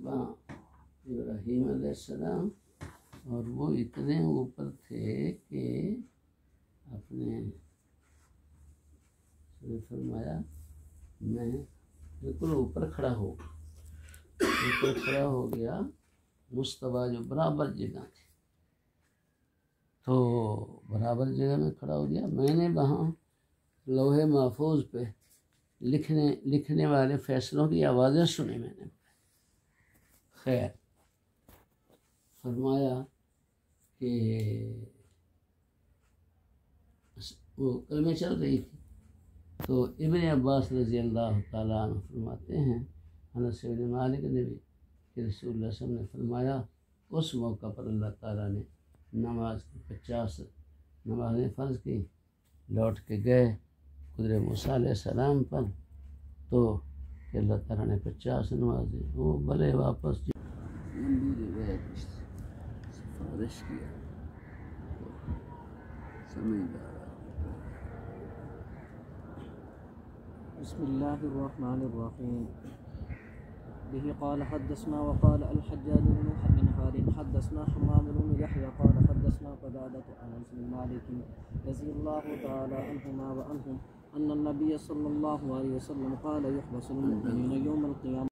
اتباع ابراہیم علیہ السلام، اور وہ اتنے اوپر تھے کہ اپنے فرمایا میں بالکل اوپر کھڑا ہو گیا، مصطفیٰ جو برابر جگہ تھی تو برابر جگہ میں کھڑا ہو گیا۔ میں نے وہاں لوح محفوظ پہ لکھنے والے فیصلوں کی آوازیں سنی میں نے۔ خیر، فرمایا کہ وہ کلمے چل رہی تھی تو ابن عباس رضی اللہ تعالیٰ عنہ فرماتے ہیں انس بن مالک نے بھی کہ رسول اللہ صلی اللہ علیہ وسلم نے فرمایا اس موقع پر اللہ تعالیٰ نے نماز کی 50 نمازیں فرض کی، لوٹ کے گئے قدر موسیٰ علیہ السلام پر تو کہ اللہ تعالیٰ نے 50 نمازیں وہ بھلے واپس سفارش کیا سمجھدار۔ بسم اللہ الرحمن الرحیم۔ به قال حدثنا وقال الحجاج بن حارث حدثنا حمام بن يحيى قال حدثنا قتادة عن انس بن مالك رضي الله تعالى عنهما وعنهم ان النبي صلى الله عليه وسلم قال يحبس المؤمنين يوم القيامة